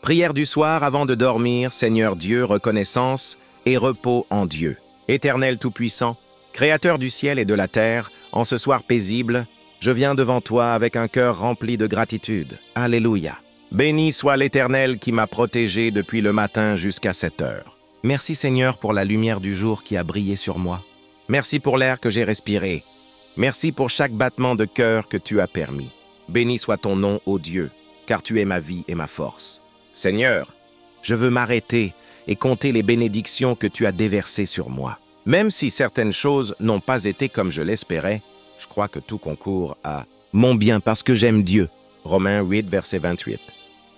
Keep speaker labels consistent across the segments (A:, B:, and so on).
A: Prière du soir avant de dormir, Seigneur Dieu, reconnaissance et repos en Dieu. Éternel Tout-Puissant, Créateur du ciel et de la terre, en ce soir paisible, je viens devant toi avec un cœur rempli de gratitude. Alléluia. Béni soit l'Éternel qui m'a protégé depuis le matin jusqu'à cette heure. Merci Seigneur pour la lumière du jour qui a brillé sur moi. Merci pour l'air que j'ai respiré. Merci pour chaque battement de cœur que tu as permis. Béni soit ton nom, ô Dieu, car tu es ma vie et ma force. Seigneur, je veux m'arrêter et compter les bénédictions que tu as déversées sur moi. Même si certaines choses n'ont pas été comme je l'espérais, je crois que tout concourt à mon bien parce que j'aime Dieu. Romains 8, verset 28.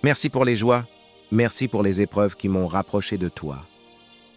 A: Merci pour les joies, merci pour les épreuves qui m'ont rapproché de toi.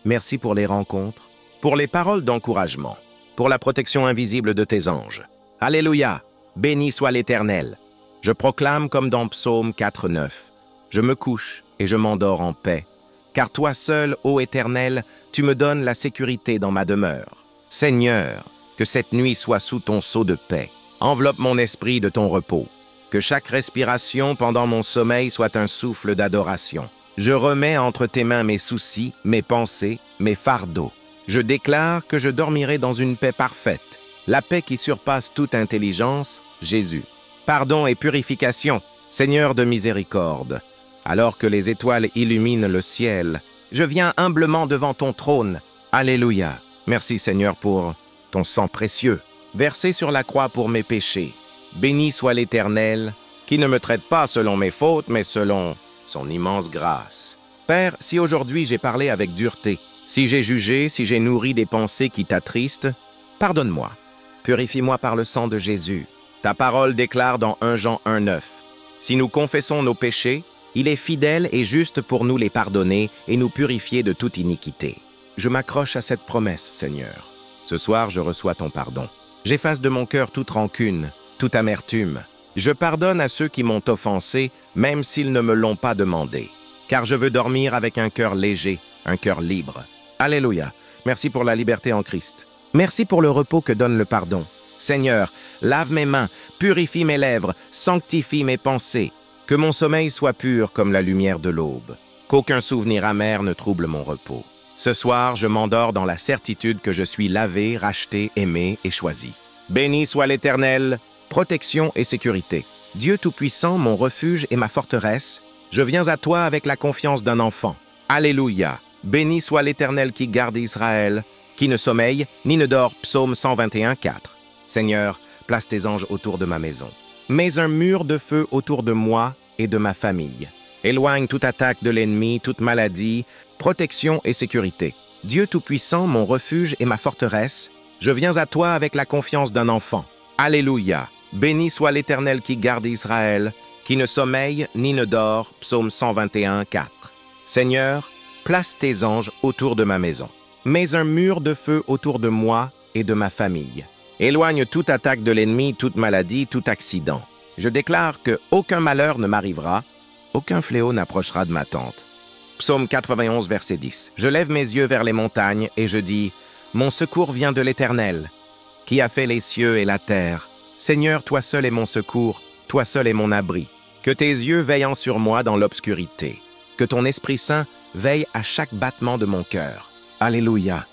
A: Merci pour les rencontres, pour les paroles d'encouragement, pour la protection invisible de tes anges. Alléluia, béni soit l'Éternel. Je proclame comme dans Psaume 4, 9. Je me couche et je m'endors en paix, car toi seul, ô Éternel, tu me donnes la sécurité dans ma demeure. Seigneur, que cette nuit soit sous ton sceau de paix. Enveloppe mon esprit de ton repos. Que chaque respiration pendant mon sommeil soit un souffle d'adoration. Je remets entre tes mains mes soucis, mes pensées, mes fardeaux. Je déclare que je dormirai dans une paix parfaite, la paix qui surpasse toute intelligence, Jésus. Pardon et purification, Seigneur de miséricorde. Alors que les étoiles illuminent le ciel, je viens humblement devant ton trône. Alléluia. Merci Seigneur pour ton sang précieux, versé sur la croix pour mes péchés. Béni soit l'Éternel, qui ne me traite pas selon mes fautes, mais selon son immense grâce. Père, si aujourd'hui j'ai parlé avec dureté, si j'ai jugé, si j'ai nourri des pensées qui t'attristent, pardonne-moi. Purifie-moi par le sang de Jésus. Ta parole déclare dans 1 Jean 1,9. Si nous confessons nos péchés, il est fidèle et juste pour nous les pardonner et nous purifier de toute iniquité. Je m'accroche à cette promesse, Seigneur. Ce soir, je reçois ton pardon. J'efface de mon cœur toute rancune, toute amertume. Je pardonne à ceux qui m'ont offensé, même s'ils ne me l'ont pas demandé. Car je veux dormir avec un cœur léger, un cœur libre. Alléluia. Merci pour la liberté en Christ. Merci pour le repos que donne le pardon. Seigneur, lave mes mains, purifie mes lèvres, sanctifie mes pensées. Que mon sommeil soit pur comme la lumière de l'aube. Qu'aucun souvenir amer ne trouble mon repos. Ce soir, je m'endors dans la certitude que je suis lavé, racheté, aimé et choisi. Béni soit l'Éternel, protection et sécurité. Dieu Tout-Puissant, mon refuge et ma forteresse, je viens à toi avec la confiance d'un enfant. Alléluia. Béni soit l'Éternel qui garde Israël, qui ne sommeille ni ne dort. Psaume 121, 4. Seigneur, place tes anges autour de ma maison. Mets un mur de feu autour de moi et de ma famille. Éloigne toute attaque de l'ennemi, toute maladie, protection et sécurité. Dieu Tout-Puissant, mon refuge et ma forteresse, je viens à toi avec la confiance d'un enfant. Alléluia. Béni soit l'Éternel qui garde Israël, qui ne sommeille ni ne dort. Psaume 121, 4. Seigneur, place tes anges autour de ma maison. Mets un mur de feu autour de moi et de ma famille. Éloigne toute attaque de l'ennemi, toute maladie, tout accident. Je déclare que aucun malheur ne m'arrivera, aucun fléau n'approchera de ma tente. Psaume 91, verset 10. Je lève mes yeux vers les montagnes et je dis, « Mon secours vient de l'Éternel, qui a fait les cieux et la terre. Seigneur, toi seul est mon secours, toi seul est mon abri. Que tes yeux veillant sur moi dans l'obscurité. Que ton Esprit Saint veille à chaque battement de mon cœur. Alléluia.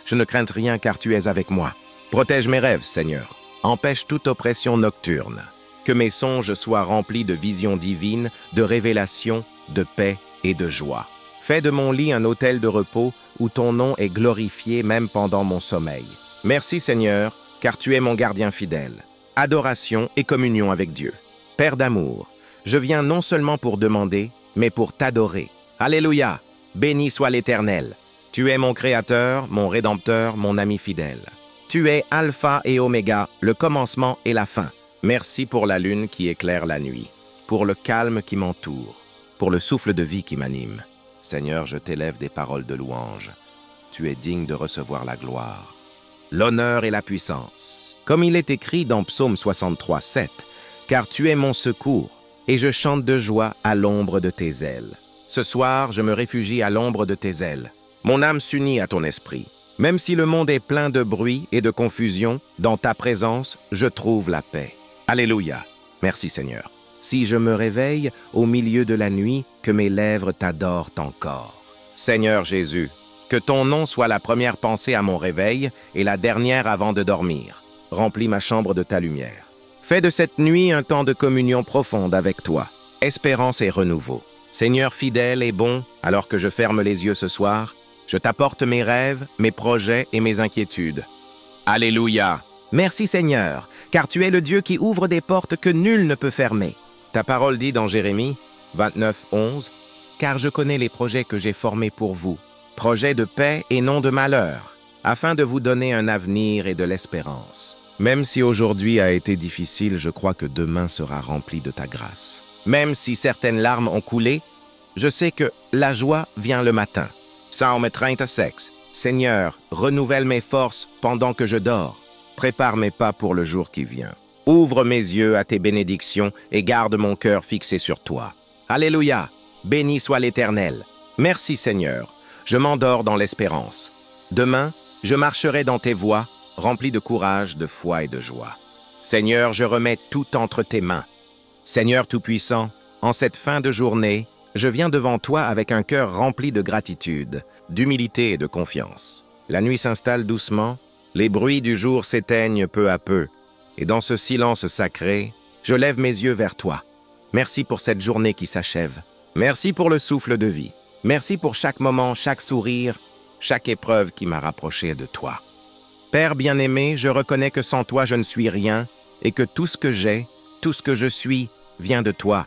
A: Je ne crains rien car tu es avec moi. Protège mes rêves, Seigneur. Empêche toute oppression nocturne. Que mes songes soient remplis de visions divines, de révélations, de paix et de joie. Fais de mon lit un autel de repos où ton nom est glorifié même pendant mon sommeil. Merci, Seigneur, car tu es mon gardien fidèle. Adoration et communion avec Dieu. Père d'amour, je viens non seulement pour demander, mais pour t'adorer. Alléluia. Béni soit l'Éternel. Tu es mon Créateur, mon Rédempteur, mon ami fidèle. Tu es Alpha et Oméga, le commencement et la fin. Merci pour la lune qui éclaire la nuit, pour le calme qui m'entoure, pour le souffle de vie qui m'anime. Seigneur, je t'élève des paroles de louange. Tu es digne de recevoir la gloire, l'honneur et la puissance. Comme il est écrit dans Psaume 63, 7, « Car tu es mon secours, et je chante de joie à l'ombre de tes ailes. » Ce soir, je me réfugie à l'ombre de tes ailes. Mon âme s'unit à ton esprit. Même si le monde est plein de bruit et de confusion, dans ta présence, je trouve la paix. Alléluia. Merci Seigneur. si je me réveille au milieu de la nuit, que mes lèvres t'adorent encore. Seigneur Jésus, que ton nom soit la première pensée à mon réveil et la dernière avant de dormir. Remplis ma chambre de ta lumière. Fais de cette nuit un temps de communion profonde avec toi, espérance et renouveau. Seigneur fidèle et bon, alors que je ferme les yeux ce soir, je t'apporte mes rêves, mes projets et mes inquiétudes. Alléluia! Merci Seigneur, car tu es le Dieu qui ouvre des portes que nul ne peut fermer. Ta parole dit dans Jérémie 29, 11, « Car je connais les projets que j'ai formés pour vous, projets de paix et non de malheur, afin de vous donner un avenir et de l'espérance. » Même si aujourd'hui a été difficile, je crois que demain sera rempli de ta grâce. Même si certaines larmes ont coulé, je sais que la joie vient le matin. Psaume 36. Seigneur, renouvelle mes forces pendant que je dors. Prépare mes pas pour le jour qui vient. Ouvre mes yeux à tes bénédictions et garde mon cœur fixé sur toi. Alléluia! Béni soit l'Éternel. Merci Seigneur. Je m'endors dans l'espérance. Demain, je marcherai dans tes voies, rempli de courage, de foi et de joie. Seigneur, je remets tout entre tes mains. Seigneur Tout-Puissant, en cette fin de journée, je viens devant toi avec un cœur rempli de gratitude, d'humilité et de confiance. La nuit s'installe doucement, les bruits du jour s'éteignent peu à peu, et dans ce silence sacré, je lève mes yeux vers toi. Merci pour cette journée qui s'achève. Merci pour le souffle de vie. Merci pour chaque moment, chaque sourire, chaque épreuve qui m'a rapproché de toi. Père bien-aimé, je reconnais que sans toi je ne suis rien, et que tout ce que j'ai, tout ce que je suis, vient de toi.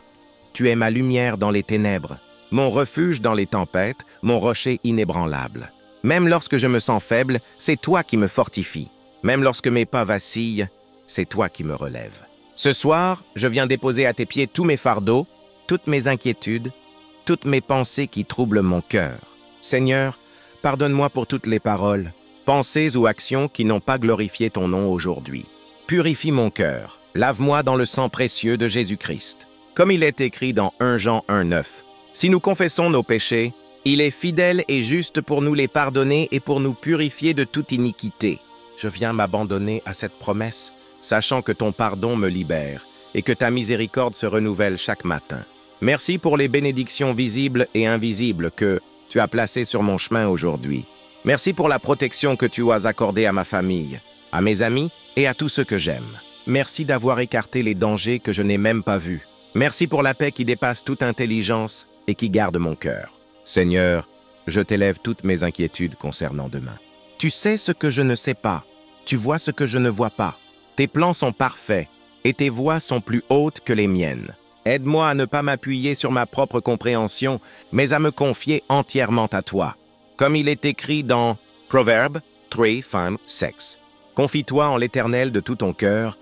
A: Tu es ma lumière dans les ténèbres, mon refuge dans les tempêtes, mon rocher inébranlable. Même lorsque je me sens faible, c'est toi qui me fortifie. Même lorsque mes pas vacillent, c'est toi qui me relèves. Ce soir, je viens déposer à tes pieds tous mes fardeaux, toutes mes inquiétudes, toutes mes pensées qui troublent mon cœur. Seigneur, pardonne-moi pour toutes les paroles, pensées ou actions qui n'ont pas glorifié ton nom aujourd'hui. Purifie mon cœur, lave-moi dans le sang précieux de Jésus-Christ. Comme il est écrit dans 1 Jean 1,9. Si nous confessons nos péchés, il est fidèle et juste pour nous les pardonner et pour nous purifier de toute iniquité. Je viens m'abandonner à cette promesse, sachant que ton pardon me libère et que ta miséricorde se renouvelle chaque matin. Merci pour les bénédictions visibles et invisibles que tu as placées sur mon chemin aujourd'hui. Merci pour la protection que tu as accordée à ma famille, à mes amis et à tous ceux que j'aime. Merci d'avoir écarté les dangers que je n'ai même pas vus. Merci pour la paix qui dépasse toute intelligence et qui garde mon cœur. Seigneur, je t'élève toutes mes inquiétudes concernant demain. Tu sais ce que je ne sais pas. Tu vois ce que je ne vois pas. Tes plans sont parfaits et tes voies sont plus hautes que les miennes. Aide-moi à ne pas m'appuyer sur ma propre compréhension, mais à me confier entièrement à toi. Comme il est écrit dans Proverbes 3:5-6. Confie-toi en l'Éternel de tout ton cœur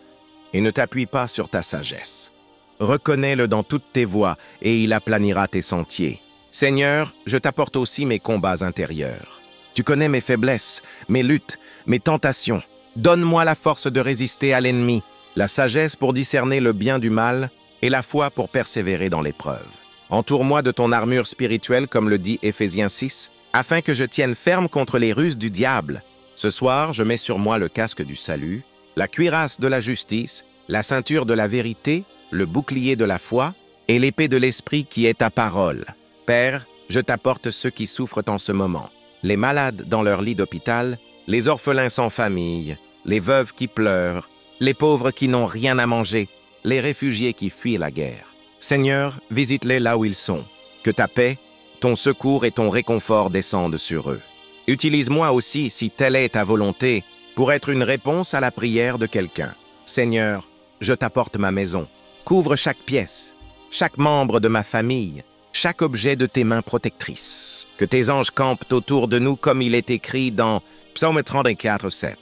A: et ne t'appuie pas sur ta sagesse. Reconnais-le dans toutes tes voies et il aplanira tes sentiers. Seigneur, je t'apporte aussi mes combats intérieurs. Tu connais mes faiblesses, mes luttes, mes tentations. Donne-moi la force de résister à l'ennemi, la sagesse pour discerner le bien du mal et la foi pour persévérer dans l'épreuve. Entoure-moi de ton armure spirituelle, comme le dit Éphésiens 6, afin que je tienne ferme contre les ruses du diable. Ce soir, je mets sur moi le casque du salut, la cuirasse de la justice, la ceinture de la vérité, le bouclier de la foi et l'épée de l'esprit qui est ta parole. Père, je t'apporte ceux qui souffrent en ce moment, les malades dans leur lit d'hôpital, les orphelins sans famille, les veuves qui pleurent, les pauvres qui n'ont rien à manger, les réfugiés qui fuient la guerre. Seigneur, visite-les là où ils sont. Que ta paix, ton secours et ton réconfort descendent sur eux. Utilise-moi aussi, si telle est ta volonté, pour être une réponse à la prière de quelqu'un. Seigneur, je t'apporte ma maison. Couvre chaque pièce, chaque membre de ma famille, chaque objet de tes mains protectrices. Que tes anges campent autour de nous comme il est écrit dans Psaume 34:7.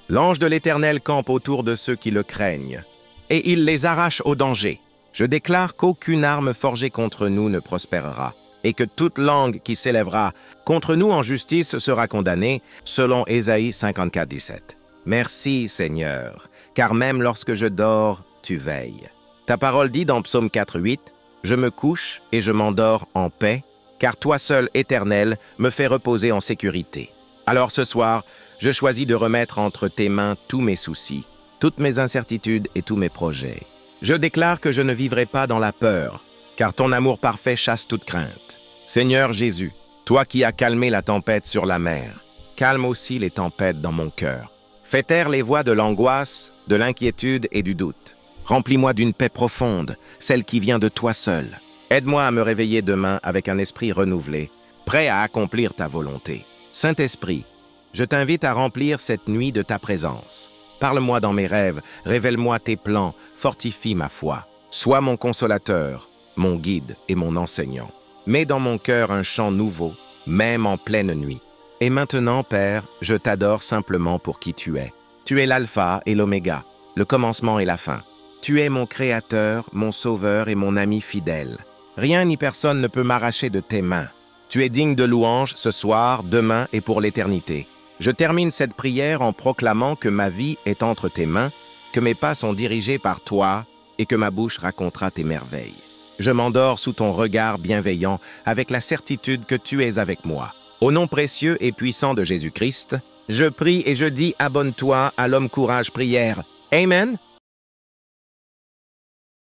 A: L'ange de l'Éternel campe autour de ceux qui le craignent, et il les arrache au danger. Je déclare qu'aucune arme forgée contre nous ne prospérera, et que toute langue qui s'élèvera contre nous en justice sera condamnée, selon Ésaïe 54:17. Merci, Seigneur, car même lorsque je dors, tu veilles. Ta parole dit dans Psaume 4:8, « Je me couche et je m'endors en paix, car toi seul, Éternel, me fais reposer en sécurité. » Alors ce soir, je choisis de remettre entre tes mains tous mes soucis, toutes mes incertitudes et tous mes projets. Je déclare que je ne vivrai pas dans la peur, car ton amour parfait chasse toute crainte. Seigneur Jésus, toi qui as calmé la tempête sur la mer, calme aussi les tempêtes dans mon cœur. Fais taire les voix de l'angoisse, de l'inquiétude et du doute. Remplis-moi d'une paix profonde, celle qui vient de toi seul. Aide-moi à me réveiller demain avec un esprit renouvelé, prêt à accomplir ta volonté. Saint-Esprit, je t'invite à remplir cette nuit de ta présence. Parle-moi dans mes rêves, révèle-moi tes plans, fortifie ma foi. Sois mon consolateur, mon guide et mon enseignant. Mets dans mon cœur un chant nouveau, même en pleine nuit. Et maintenant, Père, je t'adore simplement pour qui tu es. Tu es l'alpha et l'oméga, le commencement et la fin. Tu es mon créateur, mon sauveur et mon ami fidèle. Rien ni personne ne peut m'arracher de tes mains. Tu es digne de louange ce soir, demain et pour l'éternité. Je termine cette prière en proclamant que ma vie est entre tes mains, que mes pas sont dirigés par toi et que ma bouche racontera tes merveilles. Je m'endors sous ton regard bienveillant avec la certitude que tu es avec moi. Au nom précieux et puissant de Jésus-Christ, je prie et je dis abonne-toi à l'Homme Courage Prière. Amen.